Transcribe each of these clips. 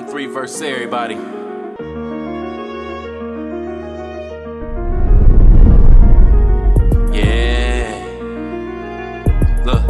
313 versus everybody. Yeah. Look,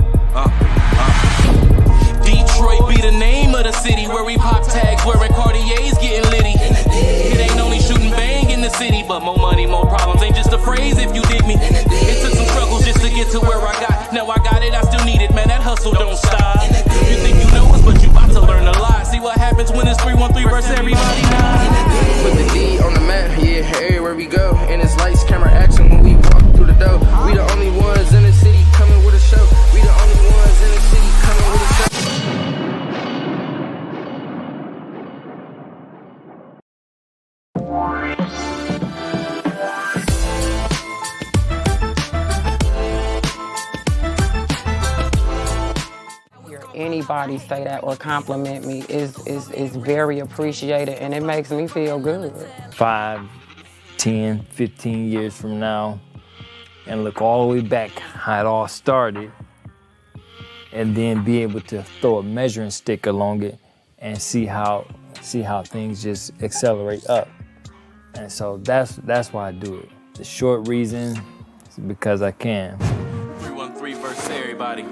Detroit be the name of the city where we pop tags, wearing Cartiers, getting litty. It ain't only shooting bang in the city, but more money, more problems. Ain't just a phrase if you dig me. It took some struggles just to get to where I got. Now I got it, I still need it, man. That hustle don't stop. You think you know us, but you about to learn a lot. See what happens when it's 313 versus everybody now. Put the D on the map, yeah, everywhere we go. And it's lights, camera, action when we walk through the door. We the only ones in the city coming with a show. We the only ones in the city coming with a show. Anybody say that or compliment me is very appreciated, and it makes me feel good. 5, 10, 15 years from now, and look all the way back how it all started, and then be able to throw a measuring stick along it and see how things just accelerate up. And so that's why I do it. The short reason is because I can. 313 versus everybody.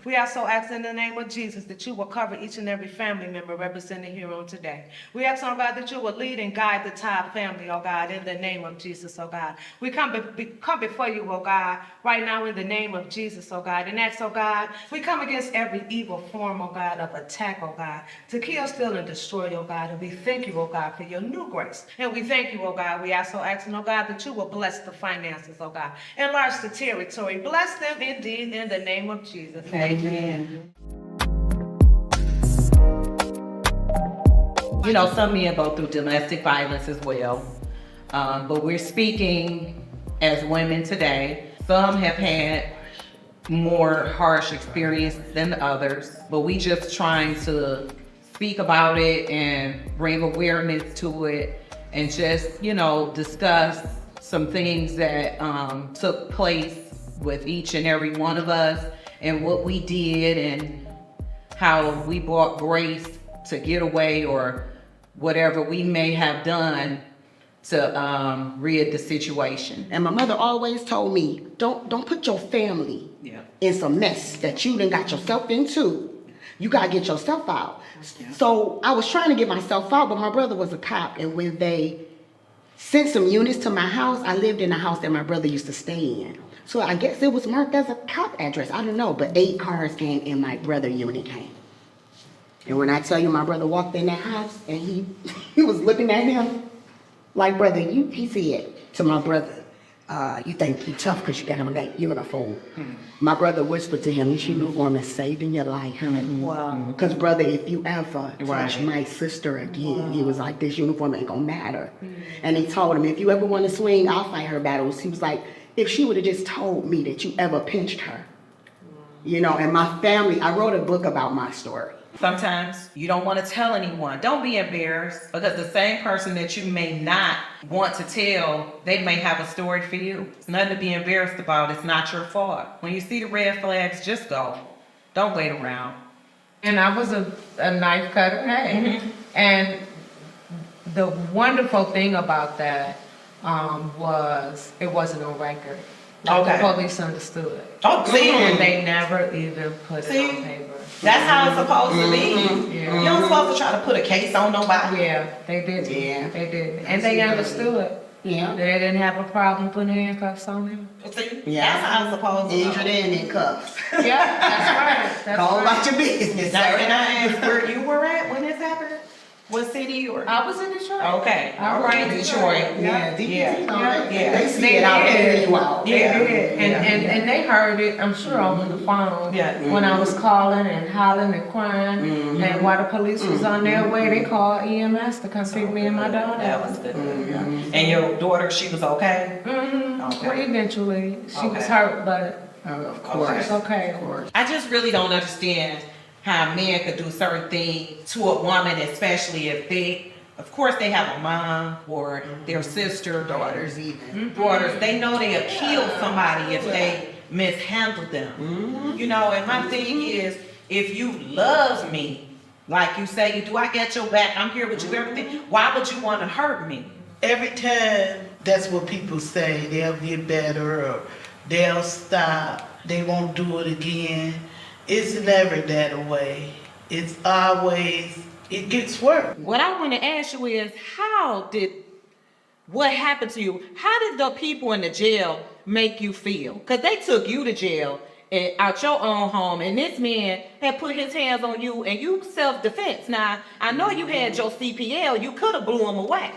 We also ask in the name of Jesus that you will cover each and every family member represented here on today. We ask, oh God, that you will lead and guide the Todd family, oh God, in the name of Jesus, oh God. We come before you, oh God, right now in the name of Jesus, oh God, and ask, oh God, we come against every evil form, oh God, of attack, oh God, to kill, steal, and destroy, oh God. And we thank you, oh God, for your new grace. And we thank you, oh God. We also ask, oh God, that you will bless the finances, oh God. Enlarge the territory. Bless them indeed in the name of Jesus. Amen. You know, some men go through domestic violence as well, but we're speaking as women today. Some have had more harsh experience than others, but we just trying to speak about it and bring awareness to it and just, you know, discuss some things that took place with each and every one of us and what we did and how we brought grace to get away or whatever we may have done to rid the situation. And my mother always told me, don't put your family in some mess that you done got yourself into. You gotta get yourself out. So I was trying to get myself out, but my brother was a cop, and when they sent some units to my house, I lived in a house that my brother used to stay in. So I guess it was marked as a cop address. I don't know, but 8 cars came and my brother unit came. And when I tell you my brother walked in that house and he was looking at him like, brother, he said to my brother, you think you tough because you got on that uniform. My brother whispered to him, this uniform is saving your life. Wow. Because brother, if you ever touch my sister again, he was like, this uniform ain't gonna matter. And he told him, if you ever want to swing, I'll fight her battles. He was like, if she would have just told me that you ever pinched her. You know, and my family, I wrote a book about my story. Sometimes you don't want to tell anyone. Don't be embarrassed, because the same person that you may not want to tell, they may have a story for you. It's nothing to be embarrassed about. It's not your fault. When you see the red flags, just go. Don't wait around. And I was a knife cutter, hey. And the wonderful thing about that was it wasn't on record. Like the police understood. Oh, see? And they never even put it on paper. That's how it's supposed to be. Yeah. You don't supposed to try to put a case on nobody. Yeah, they did. Yeah. They did. And they understood. Yeah. They didn't have a problem putting handcuffs on him. See? Yeah. That's how it's supposed to be. Injured and in cuffs. Yeah, that's right. That's Go right. about your business. Now, can I ask where you were at when this happened? What city or? I was in Detroit. Okay. I was in Detroit. Yeah, Yeah. They see it out there. You out. Yeah, and they heard it, I'm sure, over the phone. Yeah. When I was calling and hollering and crying, and while the police was on their way, they called EMS to come pick me and my daughter. That was good. And your daughter, she was okay? Okay. Well, eventually, she was hurt, but Of course. it's okay. Of course. I just really don't understand how men could do certain things to a woman, especially if they of course they have a mom or their sister, Daughters even. daughters. They know they'll kill somebody if they mishandle them. You know, and my thing is, if you love me, like you say you do, I got your back, I'm here with you, everything. Why would you want to hurt me? Every time, that's what people say, they'll get better or they'll stop, they won't do it again. It's never that way. It's always, it gets worse. What I want to ask you is, what happened to you? How did the people in the jail make you feel? Because they took you to jail and out your own home, and this man had put his hands on you, and you self-defense. Now, I know you had your CPL, you could have blew him away.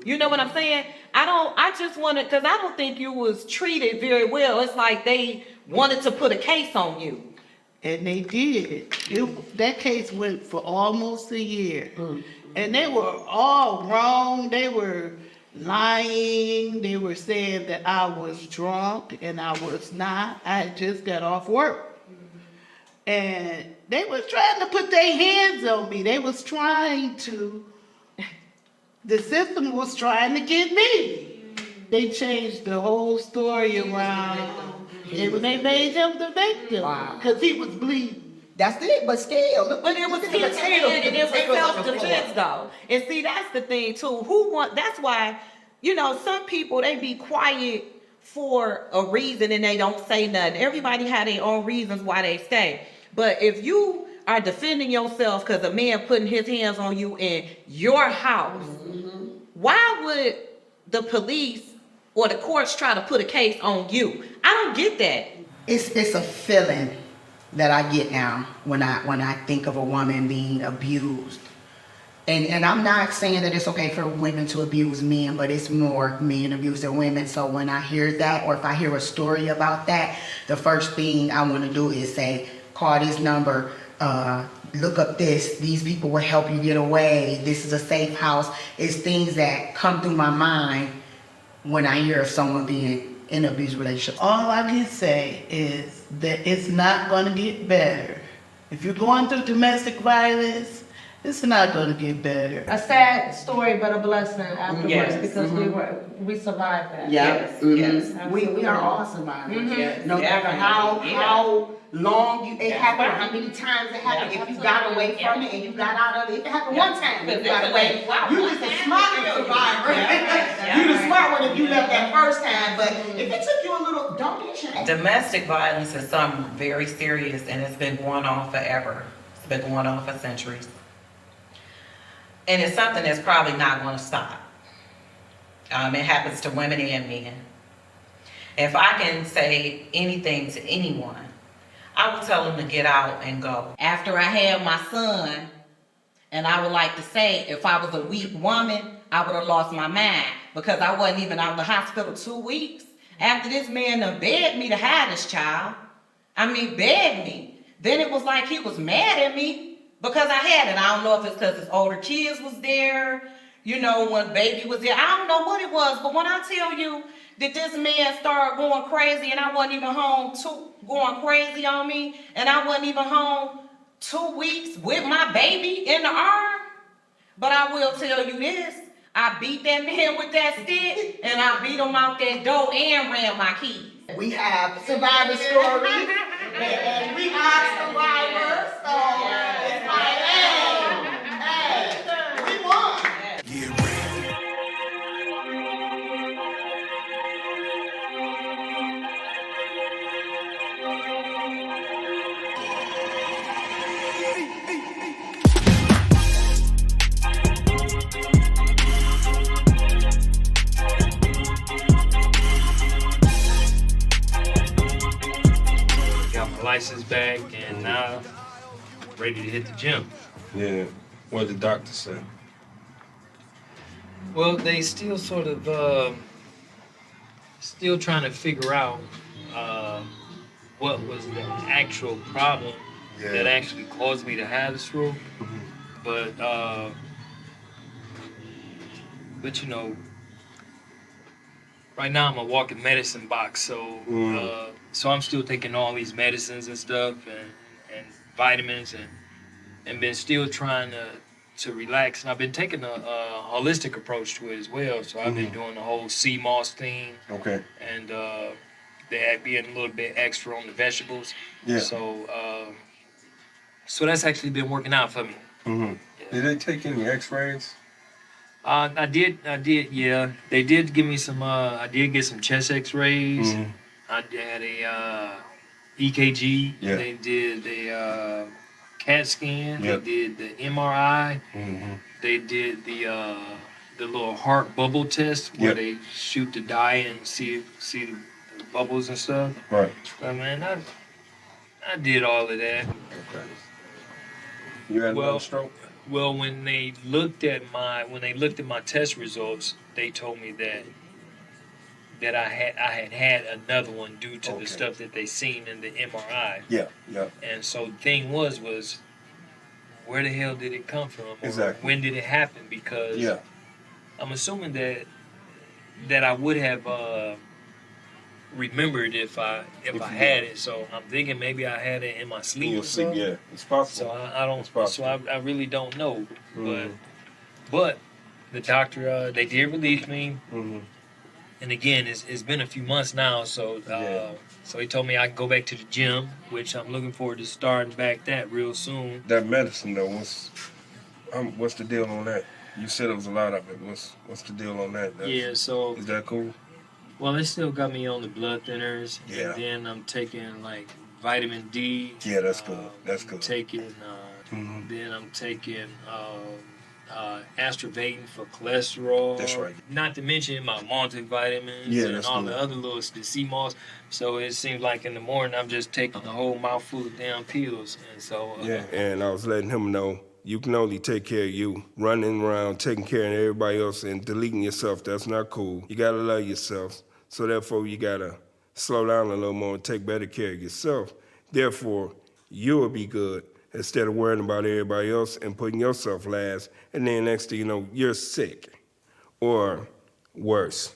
You know what I'm saying? I just wanted, because I don't think you was treated very well. It's like they wanted to put a case on you. And they did. That case went for almost a year. And they were all wrong. They were lying. They were saying that I was drunk, and I was not. I had just got off work. And they were trying to put their hands on me. They was trying to, the system was trying to get me. They changed the whole story around. And they made him the victim because he was bleeding. That's it, but still. But it was his hand and it was self-defense though. And see, that's the thing too. That's why, you know, some people, they be quiet for a reason and they don't say nothing. Everybody have their own reasons why they stay. But if you are defending yourself because a man putting his hands on you in your house, why would the police or the courts try to put a case on you? I don't get that. It's a feeling that I get now when I think of a woman being abused. And I'm not saying that it's okay for women to abuse men, but it's more men abusing women. So when I hear that, or if I hear a story about that, the first thing I want to do is say, call this number, look up this, these people will help you get away, this is a safe house. It's things that come through my mind when I hear of someone being in an abusive relationship. All I can say is that it's not going to get better. If you're going through domestic violence, it's not going to get better. A sad story, but a blessing afterwards because we survived that. Yeah. Yes. We are all survivors. No matter how long it happened, how many times it happened, if you got away from it and you got out of it, it happened one time, you got away. You just a smart survivor. You the smart one if you left that first time, but if it took you a little, don't be ashamed. Domestic violence is something very serious and it's been going on forever. It's been going on for centuries. And it's something that's probably not going to stop. It happens to women and men. If I can say anything to anyone, I would tell them to get out and go. After I had my son, and I would like to say, if I was a weak woman, I would have lost my mind because I wasn't even out of the hospital 2 weeks. After this man done begged me to have this child, begged me. Then it was like he was mad at me because I had it. I don't know if it's because his older kids was there, you know, when baby was there. I don't know what it was, but when I tell you that this man started going crazy and I wasn't even home, going crazy on me, and I wasn't even home 2 weeks with my baby in the arm. But I will tell you this, I beat that man with that stick and I beat him out that door and ran my keys. We have survivor stories, and we are survivors, so it's like, hey, we won. Got my license back and now ready to hit the gym. Yeah, what did the doctor say? Well, they still sort of still trying to figure out what was the actual problem that actually caused me to have the stroke. But you know, right now I'm a walking medicine box, so so I'm still taking all these medicines and stuff and vitamins and been still trying to to relax, and I've been taking a holistic approach to it as well. So I've been doing the whole sea moss thing, Okay. and they being a little bit extra on the vegetables. Yeah. So that's actually been working out for me. Mm-hmm. Did they take any X-rays? I did, yeah. They did give me some. I did get some chest X-rays. Mm-hmm. I had a EKG. Yeah. They did a CAT scan. Yep. They did the MRI. Mm-hmm. They did the little heart bubble test where Yep. they shoot the dye and see the bubbles and stuff. Right. But man, I did all of that. Okay. You had Well- another stroke? Well, when they looked at my test results, they told me that I had another one due to Okay. the stuff that they seen in the MRI. Yeah. Yeah. And so the thing was where the hell did it come from? Or Exactly. when did it happen? Because Yeah. I'm assuming that I would have remembered if I you had it. So I'm thinking maybe I had it in my sleep. You'll or sleep. something. Yeah. It's possible. So I don't. It's possible. So I really don't know. Mhm. But the doctor they did release me. Mm-hmm. And again, it's been a few months now. So Yeah. so he told me I can go back to the gym, which I'm looking forward to starting back that real soon. That medicine though, what's the deal on that? You said it was a lot of it. What's the deal on that? Yeah. So Is that cool? well, they still got me on the blood thinners. Yeah. And then I'm taking like vitamin D. Yeah, that's cool. That's cool. Taking. Mhm. Then I'm taking Astrovatin for cholesterol. That's right. Not to mention my multivitamins Yeah, and that's all good. the other little the sea moss. So it seems like in the morning I'm just taking a whole mouthful of damn pills, and so Yeah, and I was letting him know you can only take care of you. Running around, taking care of everybody else and deleting yourself, that's not cool. You gotta love yourself. So therefore, you gotta slow down a little more and take better care of yourself. Therefore, you'll be good instead of worrying about everybody else and putting yourself last. And then next thing you know, you're sick or worse.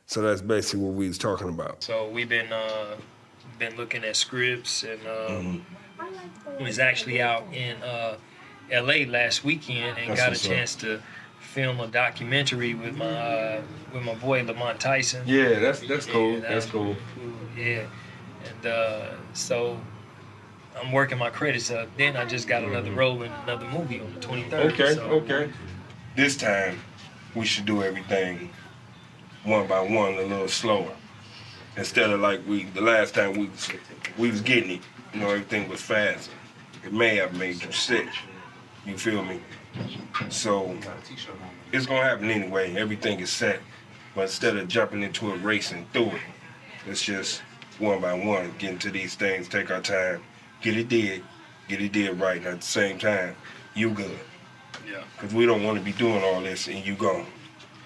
So that's basically what we was talking about. So we've been looking at scripts, and was actually out in L.A. last weekend and That's got a what's up. chance to film a documentary with my boy Lamont Tyson. Yeah, that's cool. Yeah, That's cool. Yeah, and so I'm working my credits up. Then I just got another role in another movie on the 23rd. Okay, so. okay. This time, we should do everything one by one, a little slower. Instead of like the last time we was getting it, you know, everything was fast. It may have made you sick. You feel me? So it's gonna happen anyway. Everything is set. But instead of jumping into it, racing through it, it's just one by one, getting to these things, take our time, get it did right, and at the same time, you good. Yeah. Because we don't want to be doing all this and you gone.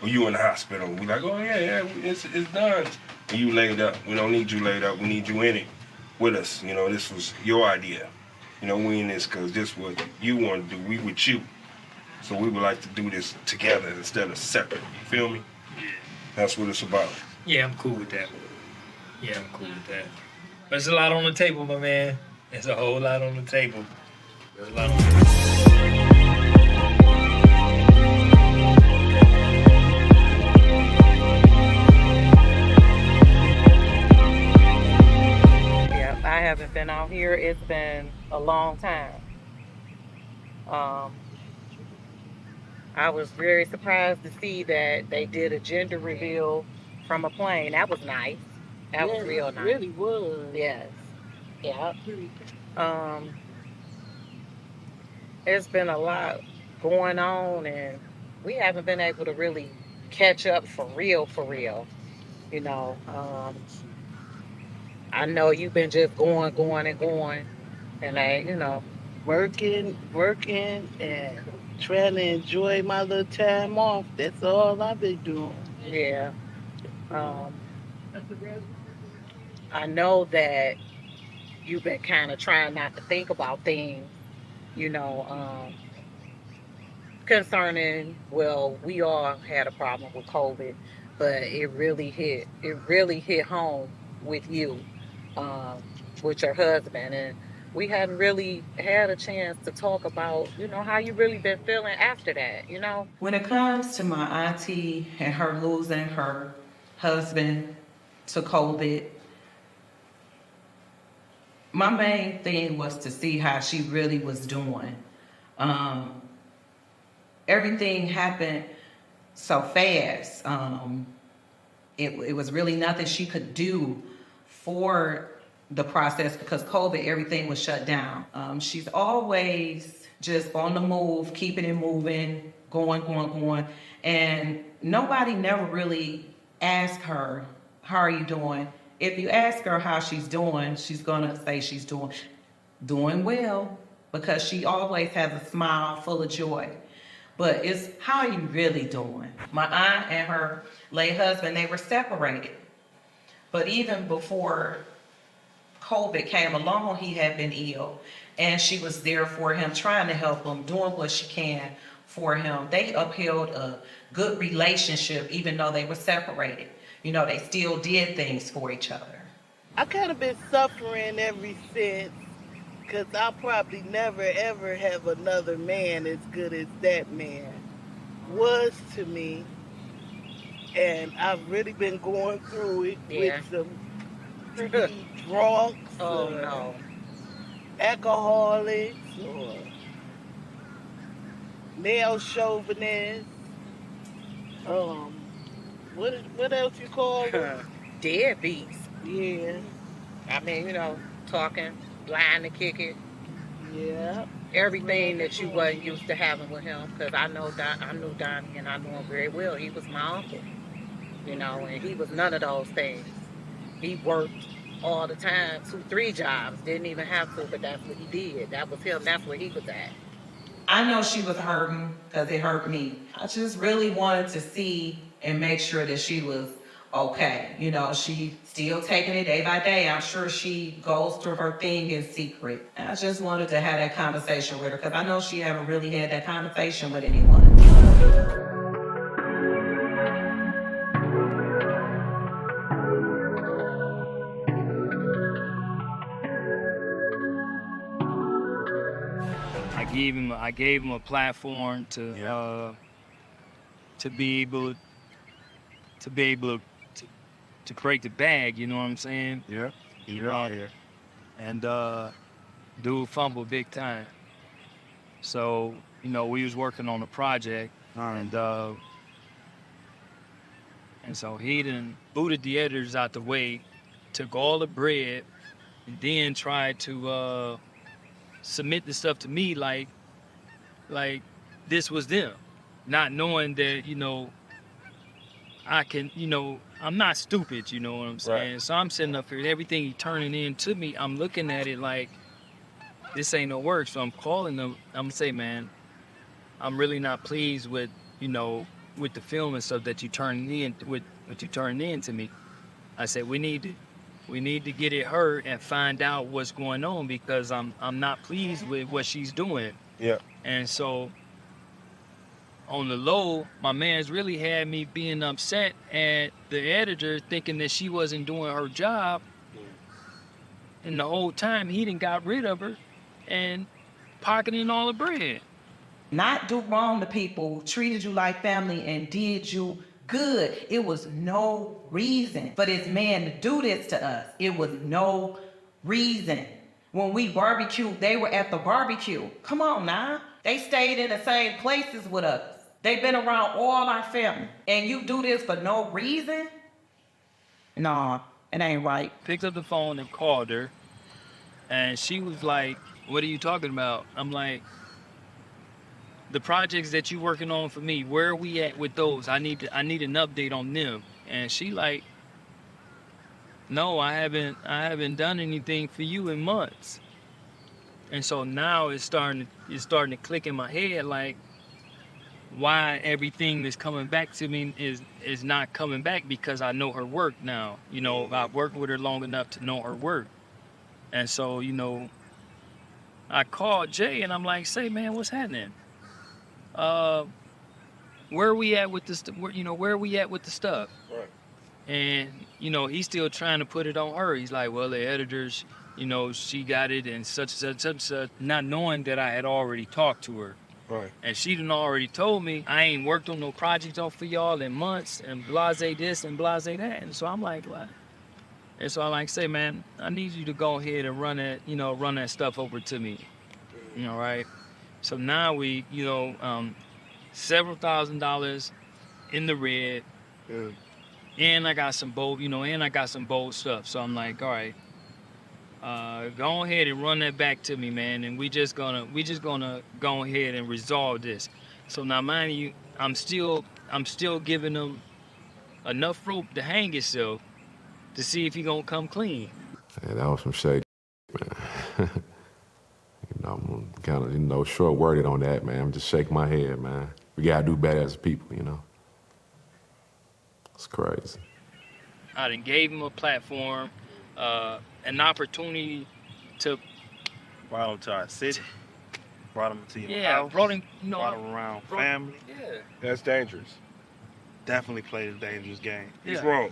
Or you in the hospital. We like, oh yeah, it's done. And you laid up. We don't need you laid up. We need you in it with us. You know, this was your idea. You know, we in this because this what you want to do. We with you. So we would like to do this together instead of separate. You feel me? That's what it's about. Yeah, I'm cool with that. Yeah, I'm cool with that. But there's a lot on the table, my man. There's a whole lot on the table. There's a lot on the table. Yeah, I haven't been out here. It's been a long time. I was very surprised to see that they did a gender reveal from a plane. That was nice. That was real nice. Really was. Yes. Yeah. It's been a lot going on, and we haven't been able to really catch up for real. You know, I know you've been just going, and Working, and trying to enjoy my little time off. That's all I've been doing. yeah. I know that you've been kind of trying not to think about things, concerning, well, we all had a problem with COVID, but it really hit home with you, with your husband. And we hadn't really had a chance to talk about, how you really been feeling after that. When it comes to my auntie and her losing her husband to COVID, my main thing was to see how she really was doing. Everything happened so fast. It was really nothing she could do for the process because COVID, everything was shut down. She's always just on the move, keeping it moving, going. And nobody never really asked her, how are you doing? If you ask her how she's doing, she's gonna say she's doing well because she always has a smile full of joy. But it's how are you really doing? My aunt and her late husband, they were separated. But even before COVID came along, he had been ill. And she was there for him, trying to help him, doing what she can for him. They upheld a good relationship, even though they were separated. They still did things for each other. I kind of been suffering ever since, because I'll probably never ever have another man as good as that man was to me. And I've really been going through it with some drunks, no. alcoholics, or male chauvinists. What else you call them? Deadbeats. Yeah. I mean, talking, lying to kick it. Yeah. Everything that you wasn't used to having with him, because I knew Donnie and I knew him very well. He was my uncle, and he was none of those things. He worked all the time, 2, 3 jobs, didn't even have to, but that's what he did. That was him, that's where he was at. I know she was hurting because it hurt me. I just really wanted to see and make sure that she was okay. She still taking it day by day. I'm sure she goes through her thing in secret. And I just wanted to have that conversation with her because I know she haven't really had that conversation with anyone. I gave him a platform to be able to break the bag, you know what I'm saying? Yeah. You're out here. And dude fumbled big time. So, we was working on a project and so he done booted the editors out the way, took all the bread, and then tried to submit the stuff to me like this was them, not knowing that, I can, I'm not stupid, you know what I'm saying? Right. So I'm sitting up here, everything he turning in to me, I'm looking at it like, this ain't no work. So I'm calling them, I'm gonna say, man, I'm really not pleased with, with the film and stuff that you turning in, with what you turning in to me. I said, we need to get it heard and find out what's going on because I'm not pleased with what she's doing. Yeah. And so on the low, my man's really had me being upset at the editor thinking that she wasn't doing her job. And the whole time he done got rid of her and pocketing all the bread. Not do wrong to people, treated you like family and did you good. It was no reason for this man to do this to us. It was no reason. When we barbecued, they were at the barbecue. Come on now. They stayed in the same places with us. They've been around all our family. And you do this for no reason? Nah, it ain't right. Picked up the phone and called her. And she was like, what are you talking about? I'm like, the projects that you working on for me, where are we at with those? I need an update on them. And she like, no, I haven't done anything for you in months. And so now it's starting to click in my head like why everything that's coming back to me is not coming back because I know her work now. I've worked with her long enough to know her work. And so, I called Jay and I'm like, say, man, what's happening? Where are we at with this? Where are we at with the stuff? Right. And, he's still trying to put it on her. He's like, well, the editors, you know, she got it and such and such, not knowing that I had already talked to her. Right. And she done already told me I ain't worked on no projects off for y'all in months and blase this and blase that. And so I'm like, what? And so I like say, man, I need you to go ahead and run that stuff over to me. You know, right? So now we, you know, several $1,000s in the red. Yeah. And I got some bold stuff. So I'm like, all right, go ahead and run that back to me, man. And we just gonna go ahead and resolve this. So now, mind you, I'm still giving him enough rope to hang himself to see if he gonna come clean. Yeah, that was some shady, man. You know, I'm kind of, you know, short-worded on that, man. I'm just shaking my head, man. We gotta do better as people, you know. It's crazy. I done gave him a platform, an opportunity to. Brought him to our city. Brought him to your Yeah, house. brought him, you know, Brought him around family. Yeah. That's dangerous. Definitely played a dangerous game. He's wrong.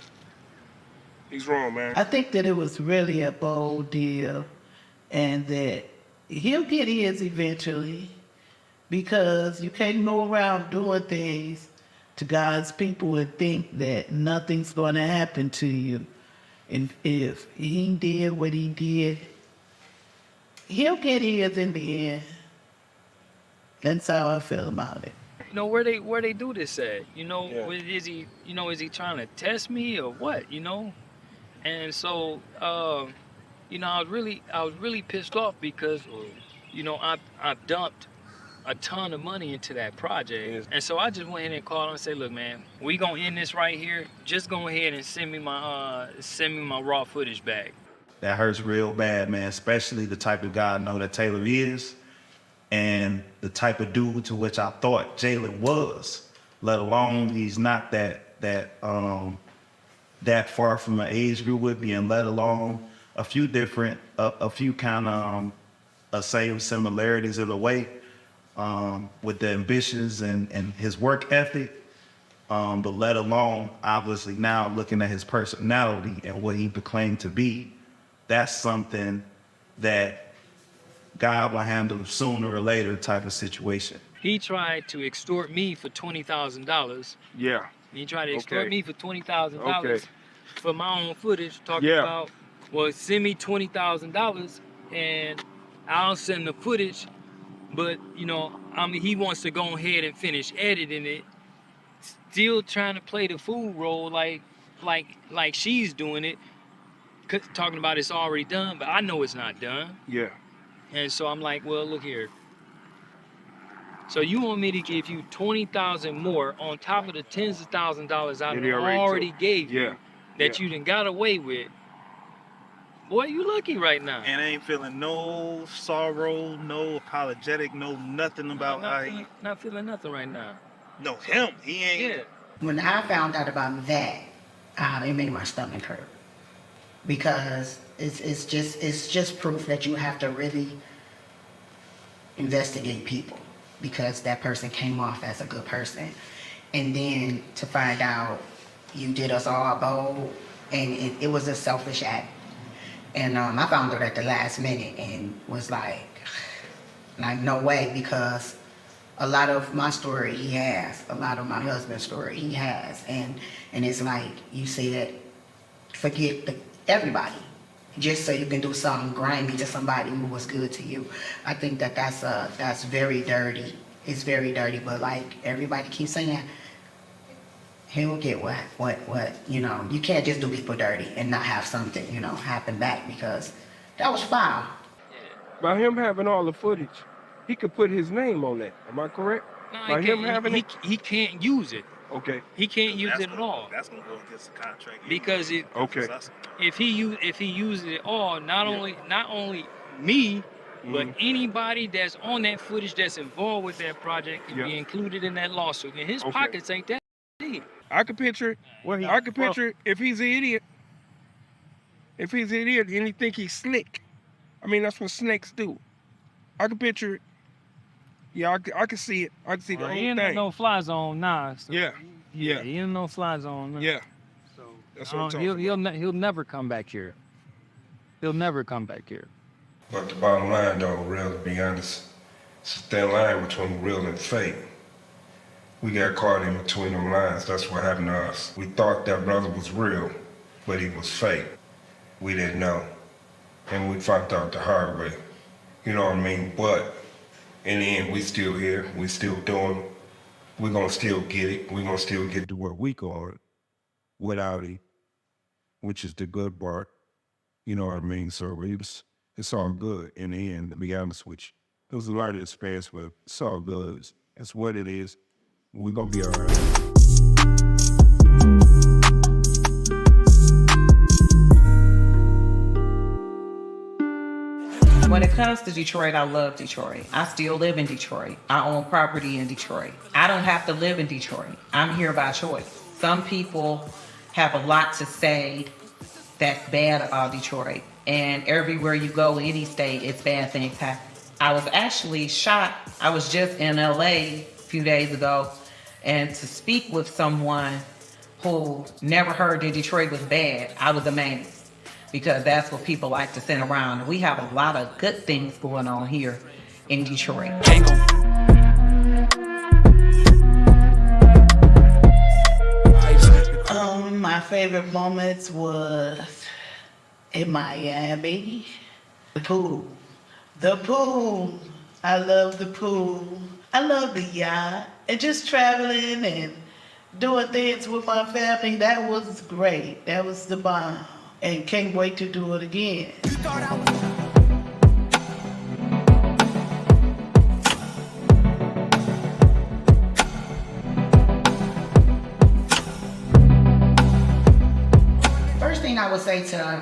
He's wrong, man. I think that it was really a bold deal and that he'll get his eventually because you can't go around doing things to God's people and think that nothing's going to happen to you. And if he did what he did, he'll get his in the end. That's how I feel about it. You know, where they do this at? You know, is he trying to test me or what? You know, and so you know, I was really pissed off because, you know, I've dumped a ton of money into that project, and so I just went in and called him and said, look, man, we gonna end this right here. Just go ahead and send me my raw footage back. That hurts real bad, man, especially the type of guy I know that Taylor is and the type of dude to which I thought Jalen was, let alone he's not that far from an age group with me, and let alone a few kind of same similarities in a way with the ambitions and his work ethic, but let alone obviously now looking at his personality and what he proclaimed to be, that's something that God will handle sooner or later type of situation. He tried to extort me for $20,000. Yeah. He tried to extort me for $20,000 for my own footage, talking about, well, send me $20,000 and I'll send the footage, but, you know, he wants to go ahead and finish editing it, still trying to play the fool role like she's doing it, talking about it's already done, but I know it's not done. Yeah. And so I'm like, well, look here. So you want me to give you $20,000 more on top of the tens of thousands of dollars I already gave you that you done got away with? Boy, you lucky right now. And I ain't feeling no sorrow, no apologetic, no nothing about not feeling nothing right now. No, him. He ain't. Yeah. When I found out about that, it made my stomach hurt because it's just proof that you have to really investigate people, because that person came off as a good person, and then to find out you did us all bold, and it was a selfish act. And I found out at the last minute and was like no way, because a lot of my story he has, a lot of my husband's story he has, and it's like you said, forget everybody just so you can do something grimy to somebody who was good to you. I think that's very dirty. It's very dirty, but like everybody keeps saying, he'll get what, you know, you can't just do people dirty and not have something, you know, happen back, because that was foul. By him having all the footage, he could put his name on that. Am I correct? No, he can't use it. Okay. He can't use it at all. That's gonna go against the contract. Because if he uses it all, not only me, but anybody that's on that footage that's involved with that project can be included in that lawsuit. And his pockets ain't that deep. I could picture it. I could picture it if he's an idiot. If he's an idiot and he think he's slick. I mean, that's what snakes do. I could picture it. Yeah, I can see it. I can see the whole He thing. ain't no fly zone now. So Yeah. He ain't no fly zone. Now. Yeah. So that's what I'm talking about. He'll never come back here. he'll never come back here. But the bottom line, though, real, to be honest, it's a thin line between real and fake. We got caught in between them lines. That's what happened to us. We thought that brother was real, but he was fake. We didn't know. And we found out the hard way. You know what I mean? But in the end, we still here. We still doing it. We're going to still get it. We're going to still get to where we going without it, which is the good part. You know what I mean? So it's all good in the end, to be honest with you. There was a lot of experience, but it's all good. That's what it is. We're going to be all right. When it comes to Detroit, I love Detroit. I still live in Detroit. I own property in Detroit. I don't have to live in Detroit. I'm here by choice. Some people have a lot to say that's bad about Detroit. And everywhere you go, any state, it's bad things happen. I was actually shocked. I was just in LA a few days ago, and to speak with someone who never heard that Detroit was bad, I was amazed. Because that's what people like to send around. We have a lot of good things going on here in Detroit. My favorite moments was in Miami. The pool. The pool. I love the pool. I love the yacht. And just traveling and doing things with my family, that was great. That was the bomb. And can't wait to do it again. First thing I would say to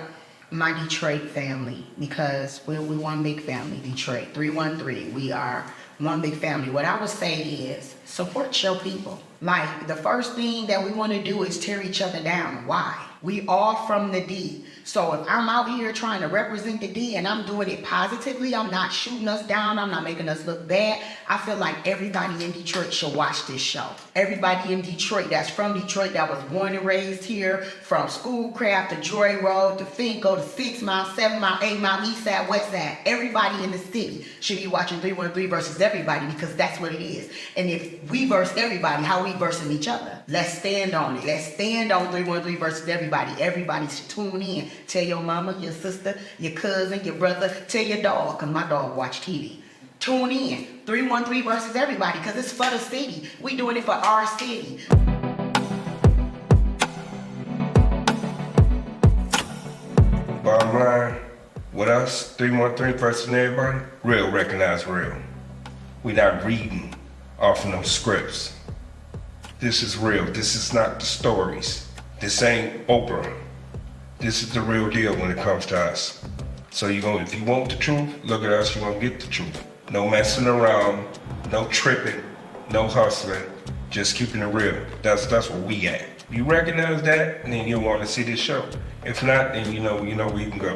my Detroit family, because we're one big family, Detroit, 313, we are one big family. What I would say is support your people. Like, the first thing that we want to do is tear each other down. Why? We all from the D. So if I'm out here trying to represent the D and I'm doing it positively, I'm not shooting us down, I'm not making us look bad, I feel like everybody in Detroit should watch this show. Everybody in Detroit that's from Detroit, that was born and raised here, from Schoolcraft to Joy Road to Finco to 6 Mile, 7 Mile, 8 Mile, East Side, West Side. Everybody in the city should be watching 313 versus everybody, because that's what it is. And if we verse everybody, how we versing each other? Let's stand on it. Let's stand on 313 versus everybody. Everybody should tune in. Tell your mama, your sister, your cousin, your brother, tell your dog, because my dog watch TV. Tune in. 313 versus everybody, because it's for the city. We doing it for our city. Bottom line, with us, 313 versus everybody, real recognize real. We're not reading off of no scripts. This is real. This is not the stories. This ain't Oprah. This is the real deal when it comes to us. So if you want the truth, look at us, you're gonna get the truth. No messing around, no tripping, no hustling, just keeping it real. That's where we at. If you recognize that, then you'll want to see this show. If not, then you know where you can go.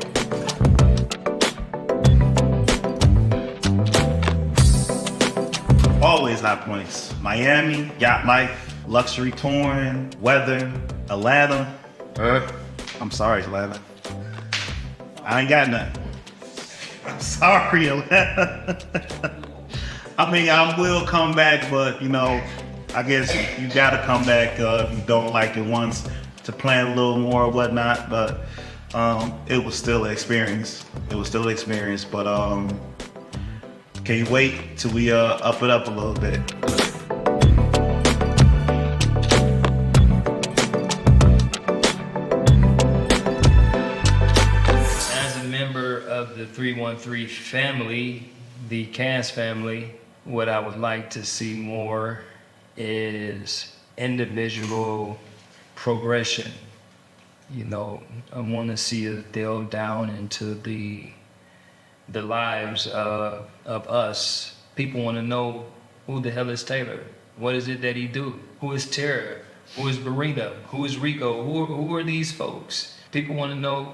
Always high points. Miami, yacht life, luxury touring, weather, Atlanta. I'm sorry, Atlanta. I ain't got nothing. I'm sorry, Atlanta. I mean, I will come back, but I guess you gotta come back if you don't like it once to plan a little more or whatnot. But it was still an experience. But can you wait till we up it up a little bit? Of the 313 family, the Cass family, what I would like to see more is individual progression. I want to see us delve down into the lives of us. People want to know, who the hell is Taylor? What is it that he do? Who is Tara? Who is Barita? Who is Rico? Who are these folks? People want to know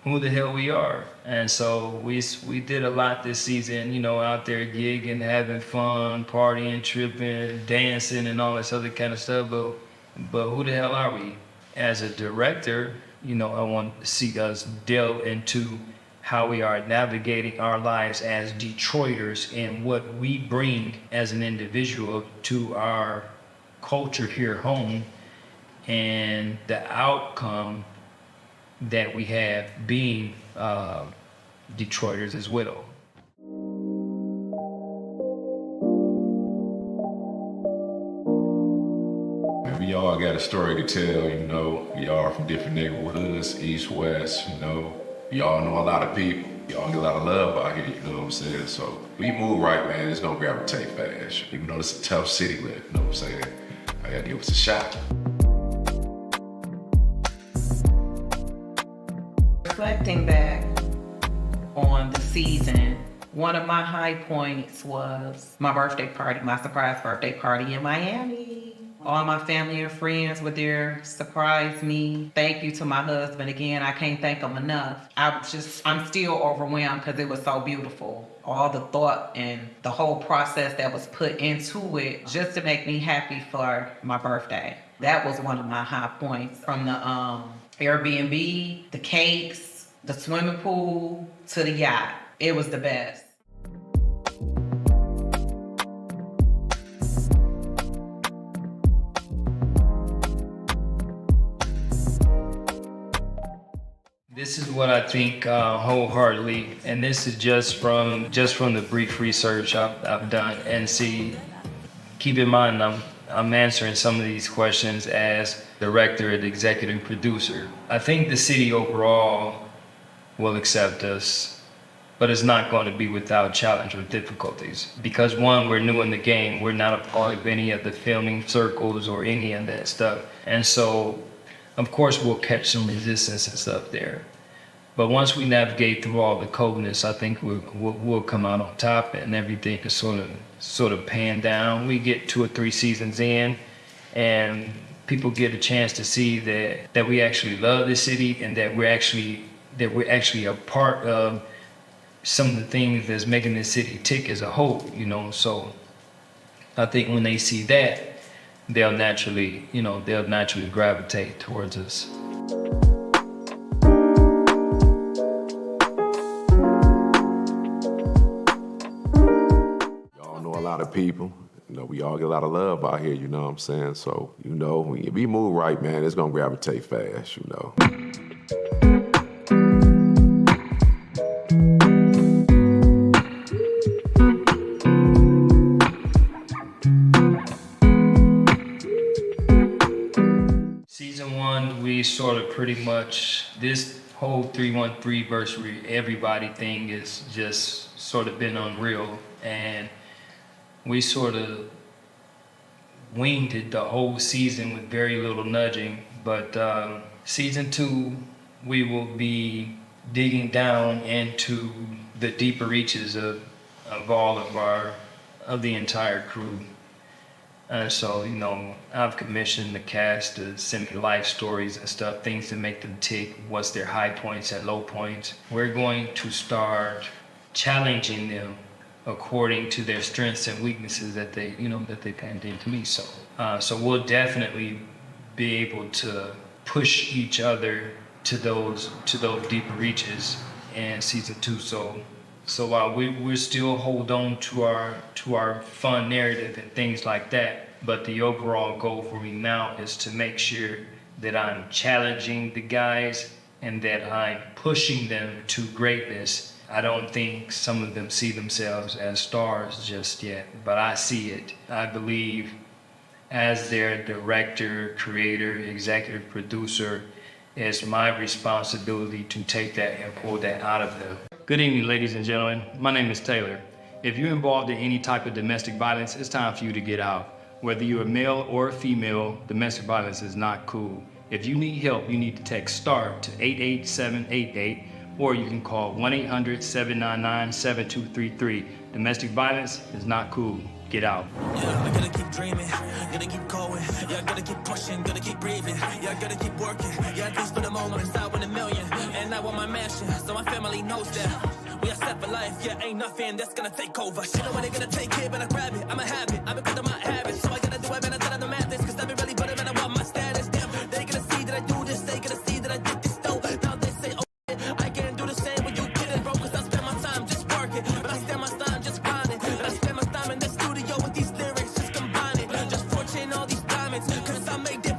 who the hell we are. And so we did a lot this season, out there gigging, having fun, partying, tripping, dancing, and all this other kind of stuff. But who the hell are we? As a director, I want to see us delve into how we are navigating our lives as Detroiters and what we bring as an individual to our culture here home, and the outcome that we have being Detroiters as well. We all got a story to tell, you know. We all from different neighborhoods, east, west, you know. We all know a lot of people. We all get a lot of love out here, you know what I'm saying? So we move right, man, it's gonna gravitate fast. Even though it's a tough city, you know what I'm saying? I gotta give us a shot. Reflecting back on the season, one of my high points was my birthday party, my surprise birthday party in Miami. All my family and friends were there, surprised me. Thank you to my husband again. I can't thank him enough. I'm still overwhelmed because it was so beautiful. All the thought and the whole process that was put into it just to make me happy for my birthday. That was one of my high points. From the Airbnb, the cakes, the swimming pool, to the yacht. It was the best. This is what I think wholeheartedly, and this is just from the brief research I've done. And see, keep in mind, I'm answering some of these questions as director and executive producer. I think the city overall will accept us, but it's not going to be without challenge or difficulties. Because one, we're new in the game. We're not a part of any of the filming circles or any of that stuff. And so, of course, we'll catch some resistance and stuff there. But once we navigate through all the coldness, I think we'll come out on top, and everything is sort of pan down. We get 2 or 3 seasons in, and people get a chance to see that we actually love the city, and that we're actually a part of some of the things that's making this city tick as a whole, you know. So I think when they see that, they'll naturally gravitate towards us. Y'all know a lot of people. You know, we all get a lot of love out here, you know what I'm saying? So, you know, when we move right, man, it's gonna gravitate fast, you know. Season 1, we sort of pretty much, this whole 313 versary, everybody thing is just sort of been unreal. And we sort of winged it the whole season with very little nudging. But season 2, we will be digging down into the deeper reaches of all of the entire crew. And so, you know, I've commissioned the cast to send me life stories and stuff, things to make them tick, what's their high points and low points. We're going to start challenging them according to their strengths and weaknesses that they panned into me. So we'll definitely be able to push each other to those deeper reaches in season 2. So while we're still hold on to our fun narrative and things like that, but the overall goal for me now is to make sure that I'm challenging the guys and that I'm pushing them to greatness. I don't think some of them see themselves as stars just yet, but I see it. I believe as their director, creator, executive producer, it's my responsibility to take that and pull that out of them. Good evening, ladies and gentlemen. My name is Taylor. If you're involved in any type of domestic violence, it's time for you to get out. Whether you're a male or a female, domestic violence is not cool. If you need help, you need to text START to 88788, or you can call 1-800-799-7233. Domestic violence is not cool. Get out. Yeah, I gotta keep dreaming, gotta keep going. Yeah, I gotta keep pushing, gotta keep breathing. Yeah, I gotta keep working. Yeah, at least for the moment, it's out with a million. And I want my mansion, so my family knows that we are set for life. Yeah, ain't nothing that's gonna take over. Shit, know when they gonna take it, but I grab it. I'm a habit, I've been good on my habits. So I gotta do it, man, I tell them to map this. Cause I've been really better, man, I want my status. Damn, they gonna see that I do this, they gonna see that I did this though. Now they say, oh, I can't do the same when you did it. limits. Cause I made them